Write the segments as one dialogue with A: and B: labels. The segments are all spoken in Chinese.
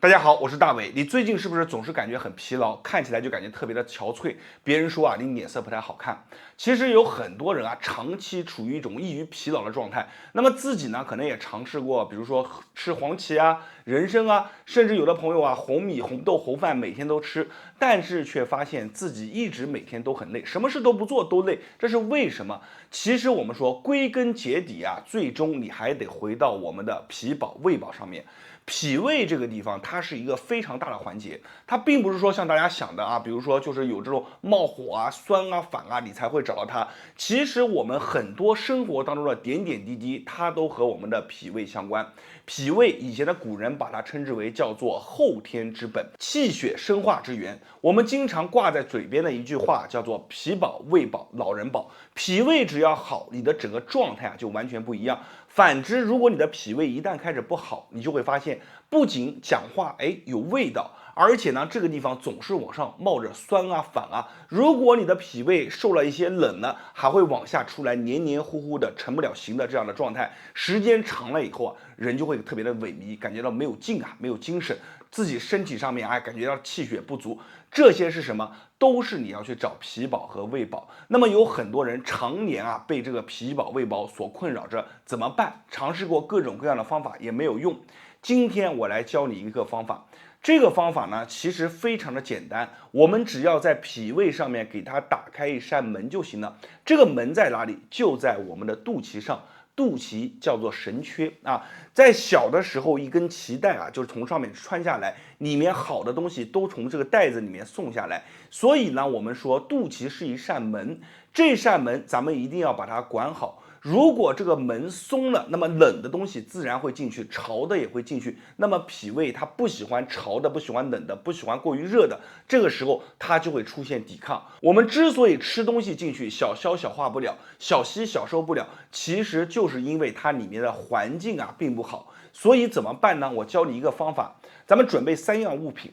A: 大家好，我是大伟。你最近是不是总是感觉很疲劳，看起来就感觉特别的憔悴？别人说啊，你脸色不太好看。其实有很多人啊，长期处于一种易于疲劳的状态。那么自己呢，可能也尝试过，比如说吃黄芪啊、人参啊，甚至有的朋友啊，红米、红豆、红饭每天都吃，但是却发现自己一直每天都很累，什么事都不做都累，这是为什么？其实我们说，归根结底啊，最终你还得回到我们的脾宝、胃宝上面。脾胃这个地方，它是一个非常大的环节，它并不是说像大家想的啊，比如说就是有这种冒火啊、酸啊、反啊，你才会找到它。其实我们很多生活当中的点点滴滴，它都和我们的脾胃相关。脾胃以前的古人把它称之为叫做后天之本，气血生化之源。我们经常挂在嘴边的一句话叫做脾饱、胃饱、老人饱。脾胃只要好，你的整个状态啊就完全不一样。反之，如果你的脾胃一旦开始不好，你就会发现，不仅讲话有味道，而且呢这个地方总是往上冒着酸啊反啊。如果你的脾胃受了一些冷呢，还会往下出来黏黏糊糊的成不了形的这样的状态。时间长了以后啊，人就会特别的萎靡，感觉到没有劲啊，没有精神，自己身体上面感觉到气血不足。这些是什么？都是你要去找脾宝和胃宝。那么有很多人常年被这个脾宝胃宝所困扰着，怎么办？尝试过各种各样的方法也没有用。今天我来教你一个方法，这个方法呢其实非常的简单，我们只要在脾胃上面给它打开一扇门就行了。这个门在哪里？就在我们的肚脐上。肚脐叫做神阙啊，在小的时候一根脐带就是从上面穿下来，里面好的东西都从这个带子里面送下来。所以呢，我们说肚脐是一扇门，这扇门咱们一定要把它管好。如果这个门松了，那么冷的东西自然会进去，潮的也会进去。那么脾胃它不喜欢潮的，不喜欢冷的，不喜欢过于热的，这个时候它就会出现抵抗。我们之所以吃东西进去小消消化不了，小吸小收不了，其实就是因为它里面的环境并不好。所以怎么办呢？我教你一个方法，咱们准备3样物品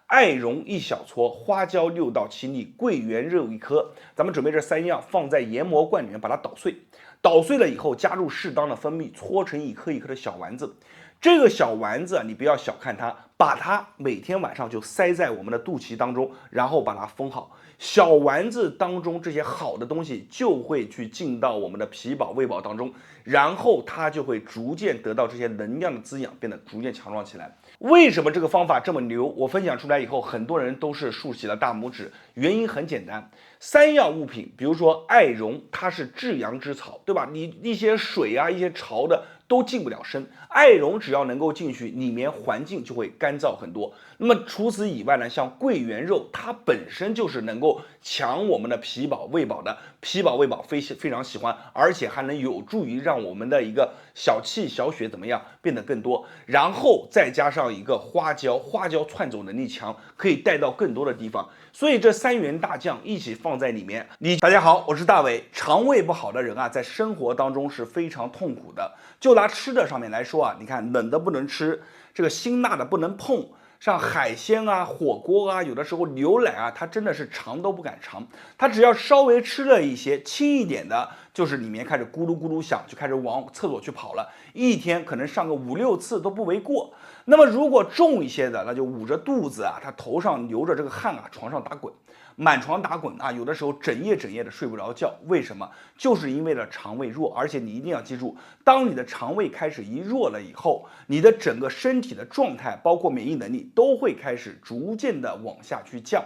A: 艾绒1小撮，花椒6到7粒，桂圆肉1颗。咱们准备这3样放在研磨罐里面，把它捣碎。捣碎了以后，加入适当的蜂蜜，搓成一颗一颗的小丸子。这个小丸子你不要小看它，把它每天晚上就塞在我们的肚脐当中，然后把它封好。小丸子当中这些好的东西就会去进到我们的脾宝、胃宝当中，然后它就会逐渐得到这些能量的滋养，变得逐渐强壮起来。为什么这个方法这么牛？我分享出来以后，很多人都是竖起了大拇指。原因很简单，3样物品，比如说艾绒，它是至阳之草，对吧？你一些水一些潮的都进不了身，艾绒只要能够进去，里面环境就会干燥很多。那么除此以外呢，像桂圆肉，它本身就是能够强我们的脾宝、胃宝的，脾宝、胃宝非常喜欢，而且还能有助于让我们的一个小气小血怎么样变得更多。然后再加上一个花椒，花椒窜走能力强，可以带到更多的地方。所以这3员大将一起放在里面，大家好，我是大伟。肠胃不好的人在生活当中是非常痛苦的。就拿吃的上面来说你看冷的不能吃，这个辛辣的不能碰。像海鲜火锅有的时候牛奶它真的是尝都不敢尝，它只要稍微吃了一些轻一点的，就是里面开始咕噜咕噜响，就开始往厕所去跑了，一天可能上个5、6次都不为过。那么如果重一些的，那就捂着肚子他头上流着这个汗床上打滚。满床打滚有的时候整夜的睡不着觉，为什么？就是因为了肠胃弱。而且你一定要记住，当你的肠胃开始一弱了以后，你的整个身体的状态，包括免疫能力，都会开始逐渐的往下去降。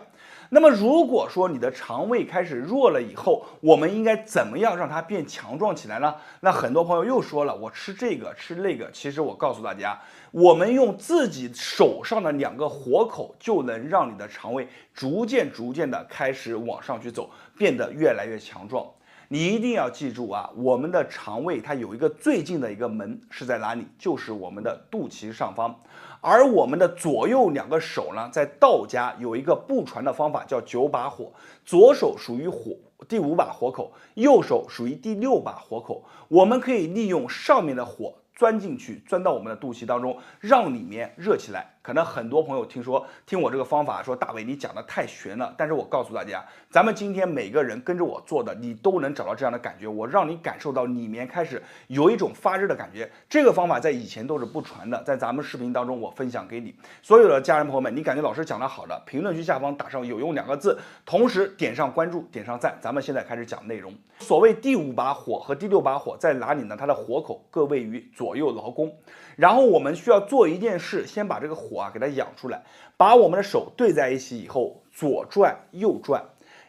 A: 那么如果说你的肠胃开始弱了以后，我们应该怎么样让它变强壮起来呢？那很多朋友又说了，我吃这个吃那个。其实我告诉大家，我们用自己手上的2个活口，就能让你的肠胃逐渐的开始往上去走，变得越来越强壮。你一定要记住我们的肠胃它有一个最近的一个门是在哪里？就是我们的肚脐上方。而我们的左右2个手呢，在道家有一个不传的方法叫9把火，左手属于火第5把火口，右手属于第6把火口。我们可以利用上面的火钻进去，钻到我们的肚脐当中，让里面热起来。可能很多朋友听我这个方法说，大伟你讲的太玄了，但是我告诉大家，咱们今天每个人跟着我做的，你都能找到这样的感觉。我让你感受到里面开始有一种发热的感觉。这个方法在以前都是不传的，在咱们视频当中我分享给你。所有的家人朋友们，你感觉老师讲的好的，评论区下方打上有用2个字，同时点上关注，点上赞。咱们现在开始讲内容。所谓第5把火和第6把火在哪里呢？它的火口各位于左右劳宫。然后我们需要做一件事，先把这个火给它养出来，把我们的手对在一起以后，左转右转，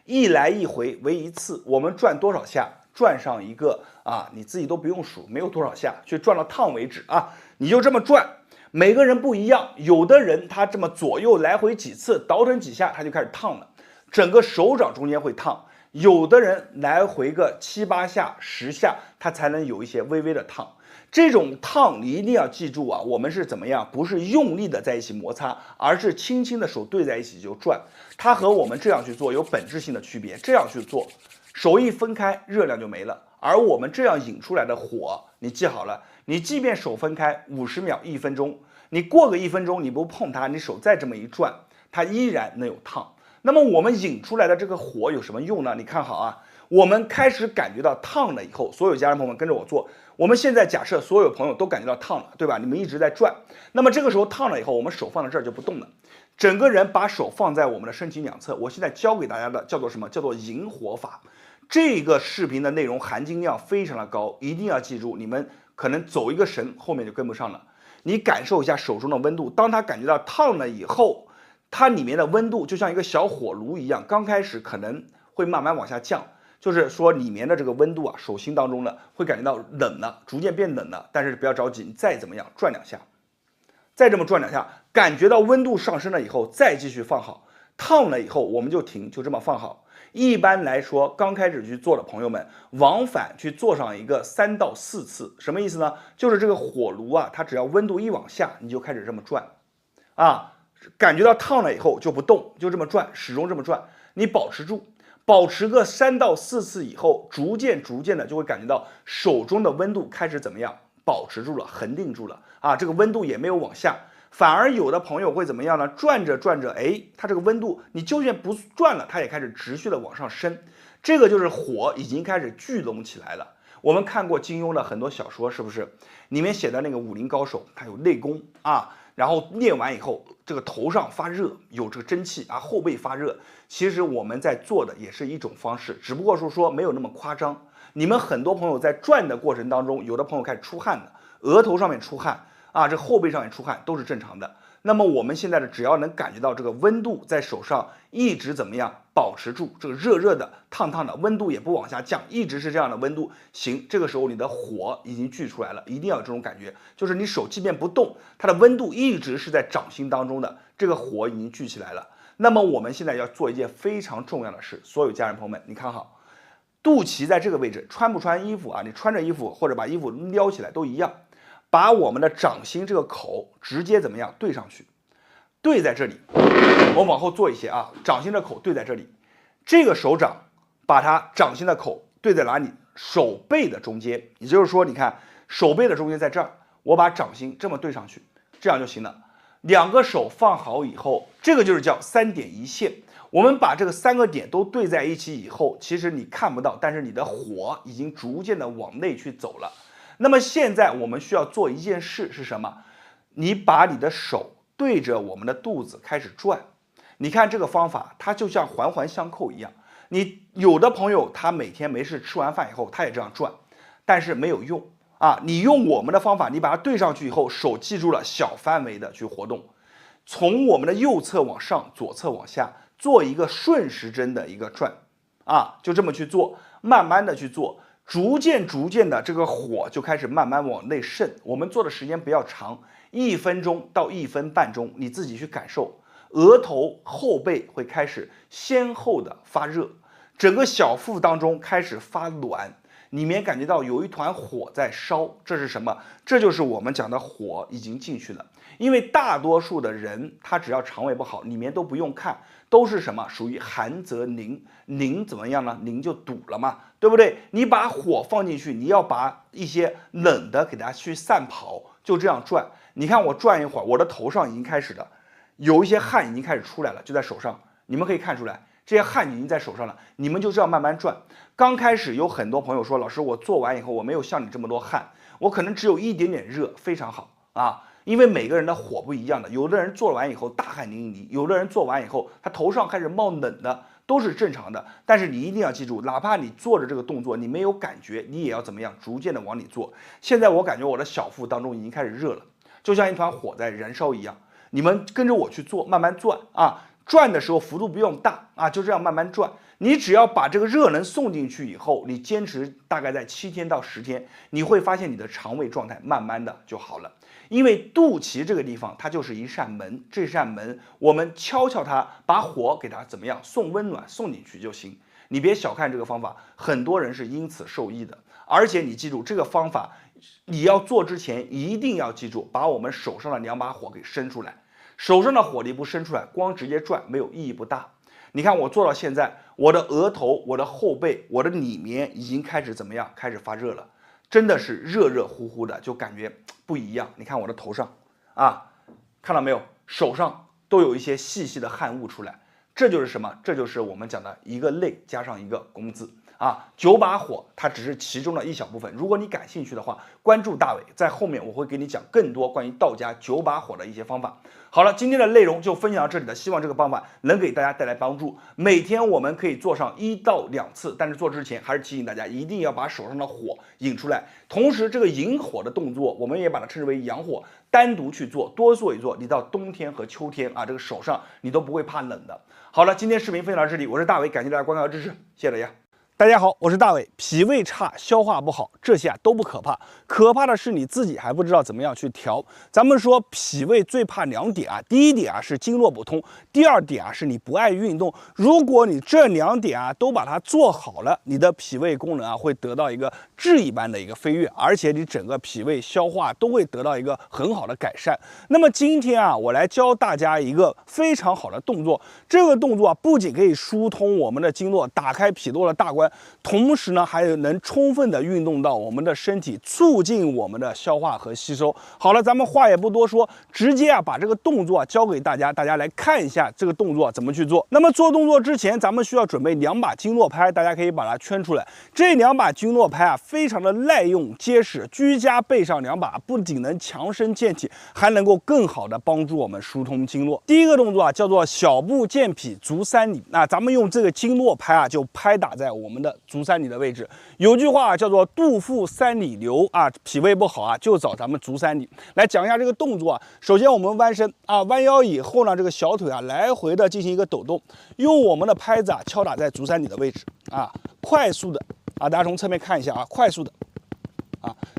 A: 一来一回为一次。我们转多少下？转上一个你自己都不用数，没有多少下，去转到烫为止啊！你就这么转。每个人不一样，有的人他这么左右来回几次，倒腾几下他就开始烫了，整个手掌中间会烫。有的人来回个7、8下、10下，他才能有一些微微的烫。这种烫你一定要记住啊，我们是怎么样？不是用力的在一起摩擦，而是轻轻的手对在一起就转。它和我们这样去做有本质性的区别。这样去做，手一分开，热量就没了。而我们这样引出来的火，你记好了，你即便手分开50秒、1分钟，你过个1分钟你不碰它，你手再这么一转，它依然能有烫。那么我们引出来的这个火有什么用呢？你看好啊，我们开始感觉到烫了以后，所有家人朋友们跟着我做。我们现在假设所有朋友都感觉到烫了，对吧？你们一直在转，那么这个时候烫了以后，我们手放在这儿就不动了，整个人把手放在我们的身体两侧。我现在教给大家的叫做什么？叫做引火法。这个视频的内容含金量非常的高，一定要记住，你们可能走一个神，后面就跟不上了。你感受一下手中的温度，当它感觉到烫了以后，它里面的温度就像一个小火炉一样，刚开始可能会慢慢往下降。就是说里面的这个温度手心当中呢，会感觉到冷了，逐渐变冷了。但是不要着急，你再怎么样转2下，再这么转2下，感觉到温度上升了以后，再继续放好。烫了以后我们就停，就这么放好。一般来说，刚开始去做的朋友们，往返去做上一个3到4次，什么意思呢？就是这个火炉它只要温度一往下，你就开始这么转感觉到烫了以后就不动，就这么转，始终这么转，你保持住。保持个3到4次以后，逐渐的就会感觉到手中的温度开始怎么样？保持住了，恒定住了这个温度也没有往下，反而有的朋友会怎么样呢？转着，它这个温度你就算不转了，它也开始持续的往上升。这个就是火已经开始聚拢起来了。我们看过金庸的很多小说，是不是？里面写的那个武林高手，他有内功然后练完以后，这个头上发热，有这个蒸汽后背发热。其实我们在做的也是一种方式，只不过是说没有那么夸张。你们很多朋友在转的过程当中，有的朋友开始出汗了，额头上面出汗这后背上面出汗都是正常的。那么我们现在只要能感觉到这个温度在手上一直怎么样保持住，这个热热的、烫烫的，温度也不往下降，一直是这样的温度。行，这个时候你的火已经聚出来了，一定要有这种感觉，就是你手即便不动，它的温度一直是在掌心当中的，这个火已经聚起来了。那么我们现在要做一件非常重要的事，所有家人朋友们，你看好，肚脐在这个位置，穿不穿衣服你穿着衣服或者把衣服撩起来都一样。把我们的掌心这个口直接怎么样对上去，对在这里。我往后做一些掌心的口对在这里，这个手掌把它掌心的口对在哪里？手背的中间。也就是说，你看手背的中间在这儿，我把掌心这么对上去，这样就行了。2个手放好以后，这个就是叫3点一线。我们把这个3个点都对在一起以后，其实你看不到，但是你的火已经逐渐的往内去走了。那么现在我们需要做一件事是什么？你把你的手对着我们的肚子开始转。你看这个方法，它就像环环相扣一样。你有的朋友他每天没事吃完饭以后，他也这样转，但是没有用你用我们的方法，你把它对上去以后，手记住了小范围的去活动，从我们的右侧往上，左侧往下，做一个顺时针的一个转就这么去做，慢慢的去做。逐渐的，这个火就开始慢慢往内渗。我们做的时间不要长，1分钟到1分半钟，你自己去感受。额头、后背会开始先后的发热，整个小腹当中开始发暖，里面感觉到有一团火在烧。这是什么？这就是我们讲的火已经进去了。因为大多数的人他只要肠胃不好，里面都不用看，都是什么属于寒则凝，凝怎么样呢？凝就堵了嘛，对不对？你把火放进去，你要把一些冷的给它去散跑，就这样转。你看我转一会儿，我的头上已经开始了，有一些汗已经开始出来了，就在手上，你们可以看出来。这些汗已经在手上了，你们就这样慢慢转。刚开始有很多朋友说，老师，我做完以后我没有像你这么多汗，我可能只有一点点热，非常好啊。因为每个人的火不一样的，有的人做完以后大汗淋漓，有的人做完以后他头上开始冒冷的，都是正常的。但是你一定要记住，哪怕你做着这个动作你没有感觉，你也要怎么样，逐渐的往里做。现在我感觉我的小腹当中已经开始热了，就像一团火在燃烧一样。你们跟着我去做，慢慢转啊。转的时候幅度不用大啊，就这样慢慢转。你只要把这个热能送进去以后，你坚持大概在7天到10天，你会发现你的肠胃状态慢慢的就好了。因为肚脐这个地方它就是一扇门，这扇门我们敲敲它，把火给它怎么样送温暖送进去就行。你别小看这个方法，很多人是因此受益的。而且你记住这个方法，你要做之前一定要记住，把我们手上的2把火给伸出来。手上的火力不伸出来，光直接转没有意义不大。你看我做到现在，我的额头、我的后背、我的里面已经开始怎么样？开始发热了，真的是热热乎乎的，就感觉不一样。你看我的头上啊，看到没有？手上都有一些细细的汗雾出来，这就是什么？这就是我们讲的一个累加上一个工字。9把火，它只是其中的一小部分。如果你感兴趣的话，关注大伟，在后面我会给你讲更多关于道家9把火的一些方法。好了，今天的内容就分享到这里了，希望这个方法能给大家带来帮助。每天我们可以做上1到2次，但是做之前还是提醒大家，一定要把手上的火引出来。同时，这个引火的动作，我们也把它称之为阳火，单独去做，多做一做，你到冬天和秋天这个手上你都不会怕冷的。好了，今天视频分享到这里，我是大伟，感谢大家观看和支持，谢谢大家。大家好，我是大伟。脾胃差、消化不好，这些都不可怕，可怕的是你自己还不知道怎么样去调。咱们说脾胃最怕2点第一点是经络不通，第2点是你不爱运动。如果你这2点都把它做好了，你的脾胃功能会得到一个质一般的一个飞跃，而且你整个脾胃消化都会得到一个很好的改善。那么今天我来教大家一个非常好的动作，这个动作不仅可以疏通我们的经络，打开脾络的大关。同时呢，还有能充分的运动到我们的身体，促进我们的消化和吸收。好了，咱们话也不多说，直接把这个动作教给大家，大家来看一下这个动作怎么去做。那么做动作之前，咱们需要准备2把经络拍，大家可以把它圈出来。这2把经络拍非常的耐用结实，居家备上2把，不仅能强身健体，还能够更好的帮助我们疏通经络。第一个动作叫做小步健脾足3里。那咱们用这个经络拍就拍打在我们的足3里的位置。有句话叫做肚腹3里流脾胃不好就找咱们足3里。来讲一下这个动作首先我们弯身弯腰以后呢，这个小腿来回的进行一个抖动，用我们的拍子敲打在足3里的位置快速的大家从侧面看一下快速的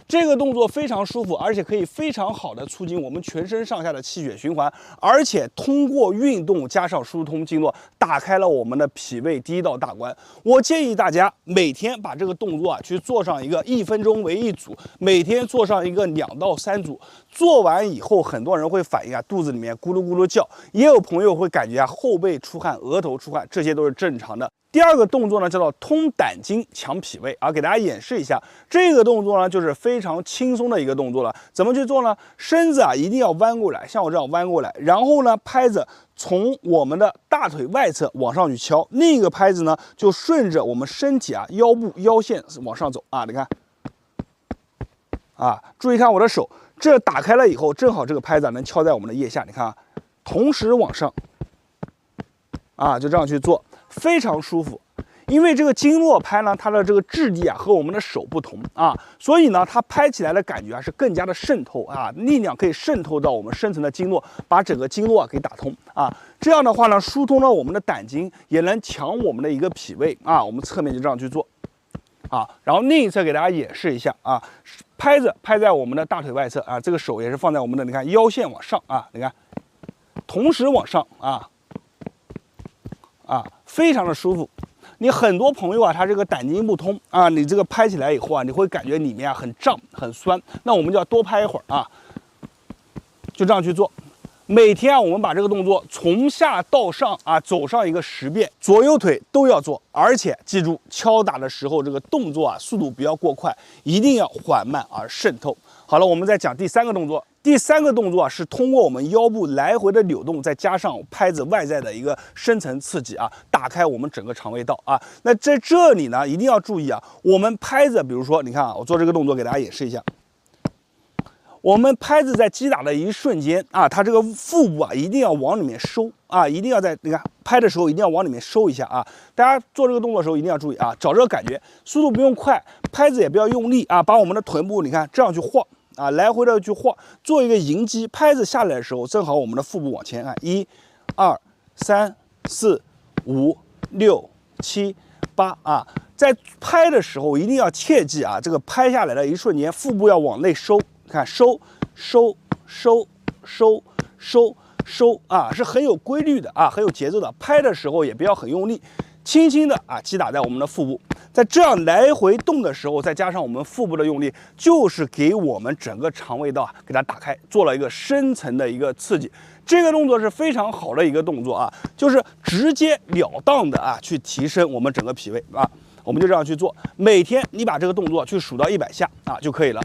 A: 这个动作非常舒服，而且可以非常好的促进我们全身上下的气血循环，而且通过运动加上疏通经络，打开了我们的脾胃第1道大关。我建议大家每天把这个动作去做上一个1分钟为1组，每天做上一个2到3组。做完以后，很多人会反映肚子里面咕噜咕噜叫，也有朋友会感觉后背出汗、额头出汗，这些都是正常的。第2个动作呢，叫做通胆经强脾胃给大家演示一下。这个动作呢，就是非常轻松的一个动作了。怎么去做呢？身子一定要弯过来，像我这样弯过来，然后呢，拍子从我们的大腿外侧往上去敲，另一个拍子呢，就顺着我们身体腰部腰线往上走你看注意看我的手，这打开了以后，正好这个拍子能敲在我们的腋下，你看同时往上就这样去做。非常舒服，因为这个经络拍呢，它的这个质地和我们的手不同所以呢，它拍起来的感觉是更加的渗透力量可以渗透到我们深层的经络，把整个经络给打通这样的话呢，疏通了我们的胆经，也能强我们的一个脾胃我们侧面就这样去做然后另一侧给大家演示一下拍子拍在我们的大腿外侧这个手也是放在我们的你看腰线往上你看同时往上非常的舒服。你很多朋友他这个胆经不通你这个拍起来以后你会感觉里面很胀很酸，那我们就要多拍一会儿就这样去做。每天啊，我们把这个动作从下到上啊走上一个10遍，左右腿都要做，而且记住敲打的时候这个动作啊速度不要过快，一定要缓慢而渗透。好了，我们再讲第3个动作。第3个动作啊是通过我们腰部来回的扭动，再加上拍子外在的一个深层刺激啊，打开我们整个肠胃道啊。那在这里呢，一定要注意啊，我们拍子，比如说你看啊，我做这个动作给大家演示一下。我们拍子在击打的一瞬间啊，它这个腹部啊一定要往里面收啊，一定要在你看拍的时候一定要往里面收一下啊。大家做这个动作的时候一定要注意啊，找这个感觉，速度不用快，拍子也不要用力啊，把我们的臀部你看这样去晃啊，来回的去晃，做一个迎击。拍子下来的时候，正好我们的腹部往前按，1、2、3、4、5、6、7、8啊。在拍的时候一定要切记啊，这个拍下来的一瞬间，腹部要往内收。看收收收收收收啊，是很有规律的啊，很有节奏的。拍的时候也不要很用力，轻轻的啊击打在我们的腹部。在这样来回动的时候，再加上我们腹部的用力，就是给我们整个肠胃道啊给它打开，做了一个深层的一个刺激。这个动作是非常好的一个动作啊，就是直截了当的啊去提升我们整个脾胃啊。我们就这样去做，每天你把这个动作去数到100下啊就可以了。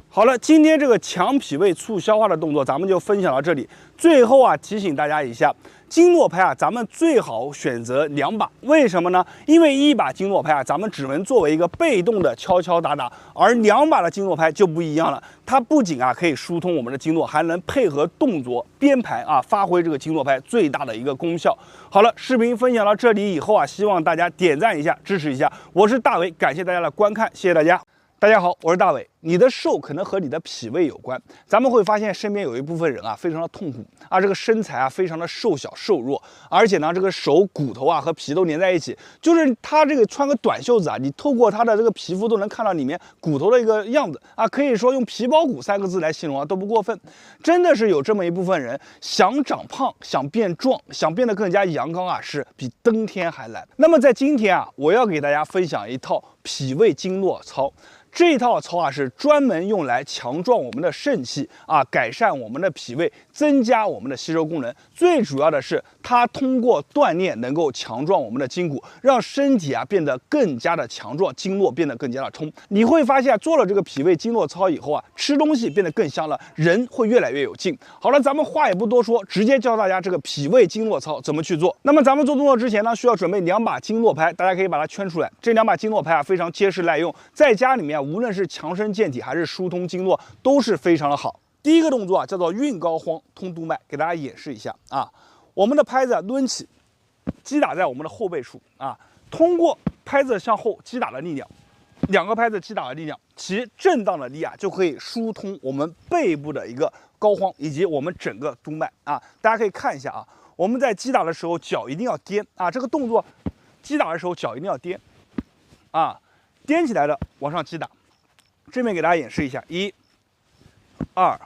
A: 好了，今天这个强脾胃促消化的动作咱们就分享到这里。最后啊，提醒大家一下，经络拍啊，咱们最好选择2把。为什么呢？因为1把经络拍啊，咱们只能作为一个被动的敲敲打打，而2把的经络拍就不一样了。它不仅啊可以疏通我们的经络，还能配合动作编排啊，发挥这个经络拍最大的一个功效。好了，视频分享到这里以后啊，希望大家点赞一下，支持一下。我是大伟，感谢大家的观看，谢谢大家。大家好，我是大伟。你的瘦可能和你的脾胃有关。咱们会发现身边有一部分人啊，非常的痛苦啊，这个身材啊非常的瘦小瘦弱，而且呢，这个手骨头啊和皮都连在一起，就是他这个穿个短袖子啊，你透过他的这个皮肤都能看到里面骨头的一个样子啊，可以说用皮包骨3个字来形容啊都不过分。真的是有这么一部分人，想长胖，想变壮，想变得更加阳刚啊，是比登天还难。那么在今天啊，我要给大家分享一套脾胃经络操。这套操啊是专门用来强壮我们的肾气啊，改善我们的脾胃，增加我们的吸收功能。最主要的是，它通过锻炼能够强壮我们的筋骨，让身体啊变得更加的强壮，经络变得更加的通。你会发现，做了这个脾胃经络操以后啊，吃东西变得更香了，人会越来越有劲。好了，咱们话也不多说，直接教大家这个脾胃经络操怎么去做。那么咱们做动作之前呢，需要准备2把经络拍，大家可以把它圈出来。这2把经络拍啊非常结实耐用，在家里面无论是强身健体还是疏通经络都是非常的好。第一个动作啊叫做运膏肓通督脉，给大家演示一下啊。我们的拍子抡起，击打在我们的后背处啊，通过拍子向后击打的力量，2个拍子击打的力量，其震荡的力啊就可以疏通我们背部的一个膏肓以及我们整个督脉啊。大家可以看一下啊，我们在击打的时候脚一定要颠啊，这个动作击打的时候脚一定要颠啊，颠起来的往上击打。这边给大家演示一下，1、2、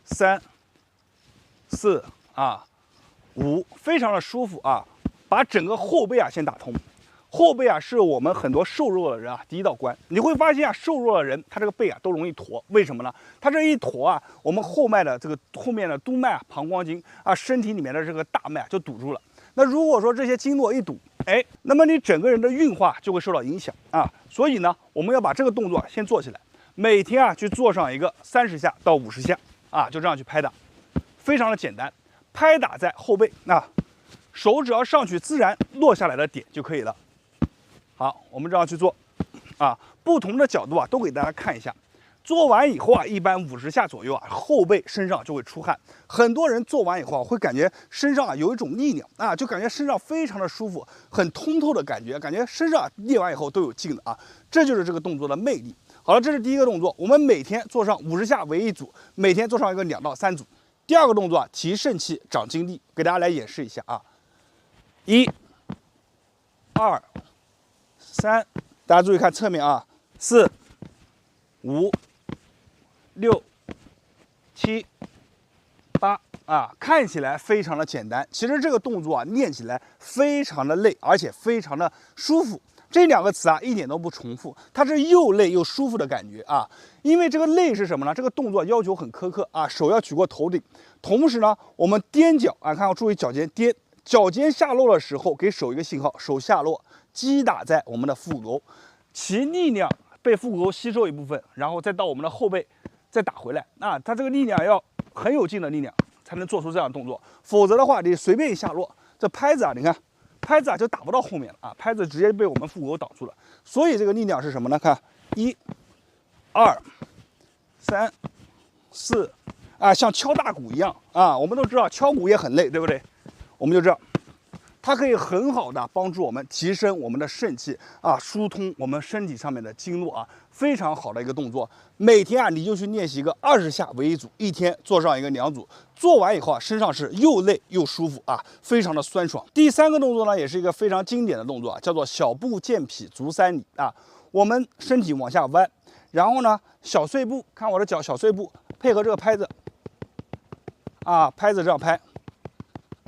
A: 3、4啊、5，非常的舒服啊。把整个后背啊先打通，后背啊是我们很多瘦弱的人啊第一道关。你会发现啊，瘦弱的人他这个背啊都容易驼，为什么呢？他这一驼啊，我们后脉的这个后面的督脉啊、膀胱经啊、身体里面的这个大脉就堵住了。那如果说这些经络一堵，哎，那么你整个人的运化就会受到影响啊。所以呢，我们要把这个动作先做起来，每天啊去做上一个30下到50下啊，就这样去拍打，非常的简单，拍打在后背啊，手只要上去自然落下来的点就可以了。好，我们这样去做啊，不同的角度啊都给大家看一下。做完以后啊，一般50下左右啊，后背身上就会出汗。很多人做完以后啊，会感觉身上啊有一种力量啊，就感觉身上非常的舒服，很通透的感觉，感觉身上练完以后都有劲的啊。这就是这个动作的魅力。好了，这是第一个动作，我们每天做上50下为一组，每天做上一个2到3组。第二个动作啊，提肾气、长精力，给大家来演示一下啊。1、2、3，大家注意看侧面啊，4、5、6、7、8啊，看起来非常的简单，其实这个动作啊练起来非常的累，而且非常的舒服，
B: 这2个词啊一点都不重复，它是又累又舒服的感觉啊。因为这个累是什么呢？这个动作要求很苛刻啊，手要举过头顶，同时呢，我们踮脚啊，看要注意脚尖踮，脚尖下落的时候给手一个信号，手下落，击打在我们的腹股沟，其力量被腹股沟吸收一部分，然后再到我们的后背再打回来啊，它这个力量要很有劲的力量才能做出这样的动作，否则的话你随便一下落，这拍子啊，你看拍子啊就打不到后面了啊，拍子直接被我们腹股沟挡住了，所以这个力量是什么呢？看1、2、3、4啊，像敲大鼓一样啊，我们都知道敲鼓也很累，对不对？我们就知道。它可以很好的帮助我们提升我们的肾气啊，疏通我们身体上面的经络啊，非常好的一个动作。每天啊，你就去练习一个20下为一组，一天做上一个2组，做完以后啊，身上是又累又舒服啊，非常的酸爽。第3个动作呢，也是一个非常经典的动作啊，叫做小步健脾足三里啊。我们身体往下弯，然后呢，小碎步，看我的脚小碎步，配合这个拍子啊，拍子这样拍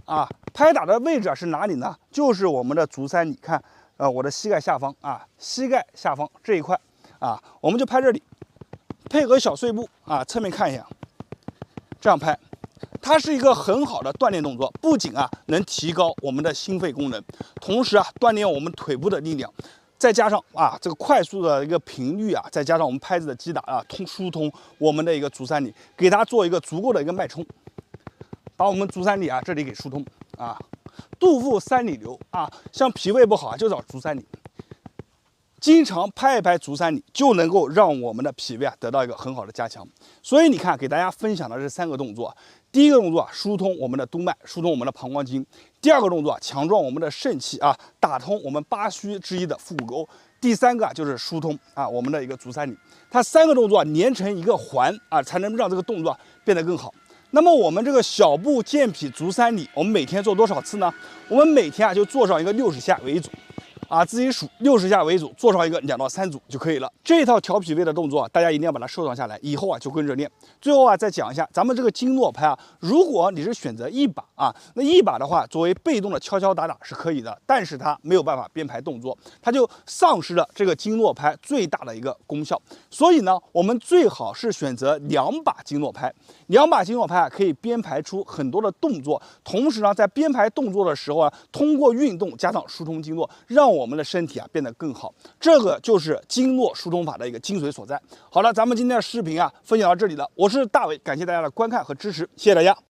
B: 啊。拍打的位置啊是哪里呢？就是我们的足三里，看，我的膝盖下方啊，膝盖下方这一块啊，我们就拍这里，配合小碎步啊，侧面看一下，这样拍，它是一个很好的锻炼动作，不仅啊能提高我们的心肺功能，同时啊锻炼我们腿部的力量，再加上啊这个快速的一个频率啊，再加上我们拍子的击打啊，疏通我们的一个足三里，给它做一个足够的一个脉冲，把我们足三里啊这里给疏通。啊，肚腹三里流啊，像脾胃不好啊，就找足三里。经常拍一拍足三里，就能够让我们的脾胃啊得到一个很好的加强。所以你看，给大家分享的这3个动作，第一个动作疏通我们的督脉，疏通我们的膀胱经；第2个动作强壮我们的肾气啊，打通我们8虚之一的腹股沟；第3个就是疏通啊我们的一个足三里。它3个动作连成一个环啊，才能让这个动作变得更好。那么我们这个小步健脾足三里，我们每天做多少次呢？我们每天啊就做上一个60下为一组，啊自己数60下为一组，做上一个2到3组就可以了。这一套调脾胃的动作，大家一定要把它收藏下来，以后啊就跟着练。最后啊再讲一下，咱们这个经络拍啊，如果你是选择1把啊，那1把的话，作为被动的敲敲打打是可以的，但是它没有办法编排动作，它就丧失了这个经络拍最大的一个功效。所以呢，我们最好是选择2把经络拍。2把经络拍啊，可以编排出很多的动作，同时呢，在编排动作的时候啊，通过运动加上疏通经络，让我们的身体啊变得更好。这个就是经络疏通法的一个精髓所在。好了，咱们今天的视频啊，分享到这里了。我是大伟，感谢大家的观看和支持，谢谢大家。